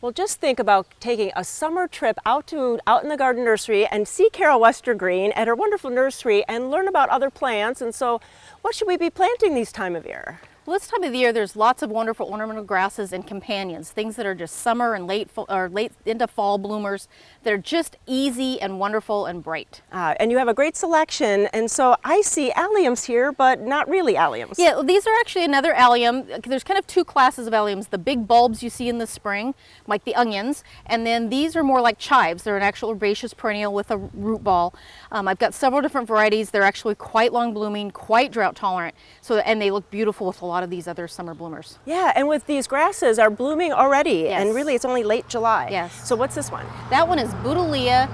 Well, just think about taking a summer trip out in the garden nursery and see Carol Westergreen at her wonderful nursery and learn about other plants. And so, what should we be planting this time of year? Well, this time of the year, there's lots of wonderful ornamental grasses and companions, things that are just summer and late into fall bloomers that are just easy and wonderful and bright. And you have a great selection, and so I see alliums here, but not really alliums. Yeah, well, these are actually another allium. There's kind of two classes of alliums, the big bulbs you see in the spring, like the onions, and then these are more like chives. They're an actual herbaceous perennial with a root ball. I've got several different varieties. They're actually quite long blooming, quite drought tolerant, and they look beautiful with a lot of these other summer bloomers. Yeah, and with these grasses are blooming already, Yes. and really it's only late July. Yes. So what's this one? That one is Buddleia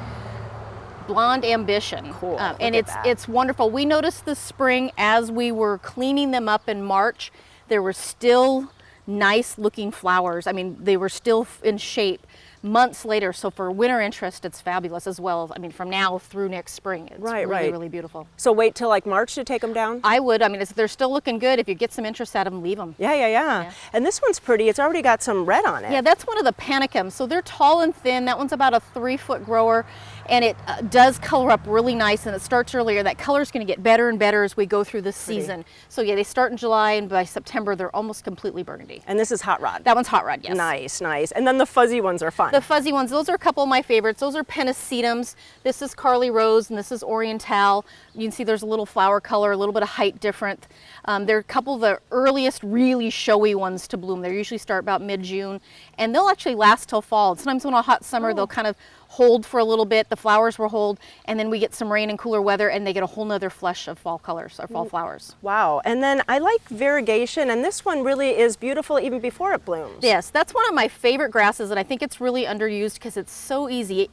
Blonde Ambition. Cool. And it's wonderful. We noticed this spring as we were cleaning them up in March, there were still nice looking flowers. I mean, they were still in shape months later. So for winter interest, it's fabulous as well. I mean, from now through next spring, it's really beautiful. So wait till like March to take them down? I would. I mean, if they're still looking good, if you get some interest out of them, leave them. Yeah. And this one's pretty. It's already got some red on it. Yeah, that's one of the panicums. So they're tall and thin. That one's about a 3-foot grower, and it does color up really nice, and it starts earlier. That color is going to get better and better as we go through this season. So yeah, they start in July, and by September, they're almost completely burgundy. And this is hot rod. That one's hot rod, yes. Nice. And then the fuzzy ones are fun. The fuzzy ones, those are a couple of my favorites. Those are pennisetums. This is Carly Rose, and this is Oriental. You can see there's a little flower color, a little bit of height different. They're a couple of the earliest really showy ones to bloom. They usually start about mid-June, and they'll actually last till fall. Sometimes on a hot summer, they'll kind of hold for a little bit, the flowers will hold, and then we get some rain and cooler weather, and they get a whole nother flush of fall colors or fall flowers. Wow. And then I like variegation, and this one really is beautiful even before it blooms. Yes, that's one of my favorite grasses, and I think it's really underused because it's so easy.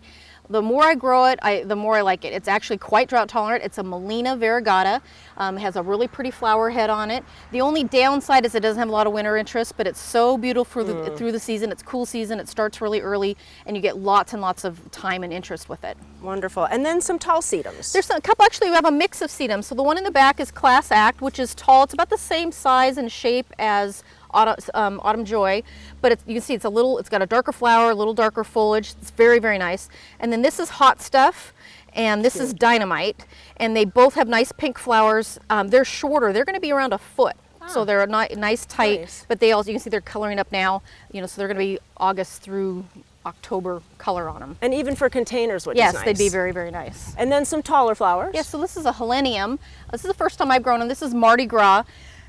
The more I grow it, the more I like it. It's actually quite drought tolerant. It's a Molina variegata. Has a really pretty flower head on it. The only downside is it doesn't have a lot of winter interest, but it's so beautiful through the season. It's cool season. It starts really early, and you get lots and lots of time and interest with it. Wonderful. And then some tall sedums. There's a couple, actually, we have a mix of sedums. So the one in the back is Class Act, which is tall. It's about the same size and shape as Autumn Joy, but you can see it's got a darker flower, a little darker foliage. It's very, very nice. And then this is Hot Stuff, and this is Dynamite, and they both have nice pink flowers. They're shorter. They're going to be around a foot. So they're nice, tight, but you can see they're coloring up now, so they're going to be August through October color on them. And even for containers, which is nice. Yes, they'd be very, very nice. And then some taller flowers. Yes, so this is a Helenium. This is the first time I've grown them. This is Mardi Gras.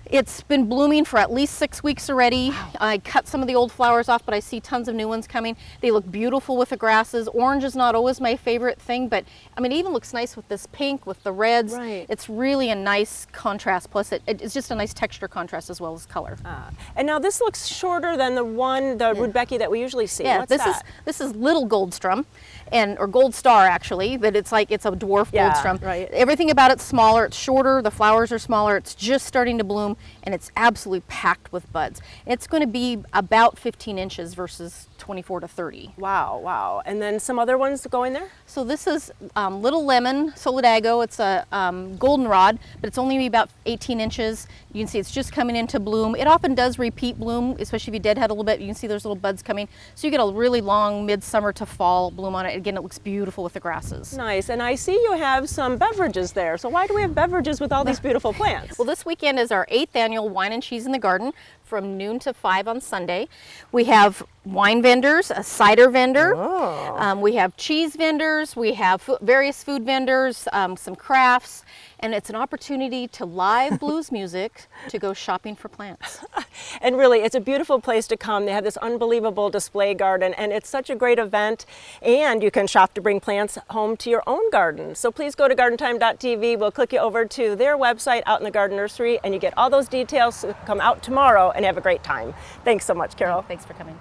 It's been blooming for at least 6 weeks already. Wow. I cut some of the old flowers off, but I see tons of new ones coming. They look beautiful with the grasses. Orange is not always my favorite thing, but I mean, it even looks nice with this pink, with the reds. Right. It's really a nice contrast. Plus, it's just a nice texture contrast as well as color. And now this looks shorter than the Rudbeckia that we usually see. Yeah, What's this is Little Goldstrum, or Gold Star actually, but it's a dwarf Goldstrum. Right. Everything about it's smaller. It's shorter. The flowers are smaller. It's just starting to bloom, and it's absolutely packed with buds. It's going to be about 15 inches versus 24 to 30. Wow. And then some other ones going there? So this is Little Lemon Solidago. It's a goldenrod, but it's only about 18 inches. You can see it's just coming into bloom. It often does repeat bloom, especially if you deadhead a little bit. You can see there's little buds coming. So you get a really long midsummer to fall bloom on it. Again, it looks beautiful with the grasses. Nice. And I see you have some beverages there. So why do we have beverages with all these beautiful plants? Well, this weekend is our 8th annual Wine and Cheese in the Garden from noon to 5 on Sunday. We have wine vendors, a cider vendor. We have cheese vendors. We have various food vendors, some crafts. And it's an opportunity to live blues music to go shopping for plants. And really, it's a beautiful place to come. They have this unbelievable display garden, and it's such a great event. And you can shop to bring plants home to your own garden. So please go to gardentime.tv. We'll click you over to their website out in the garden nursery, and you get all those details. Come out tomorrow and have a great time. Thanks so much, Carol. Thanks for coming.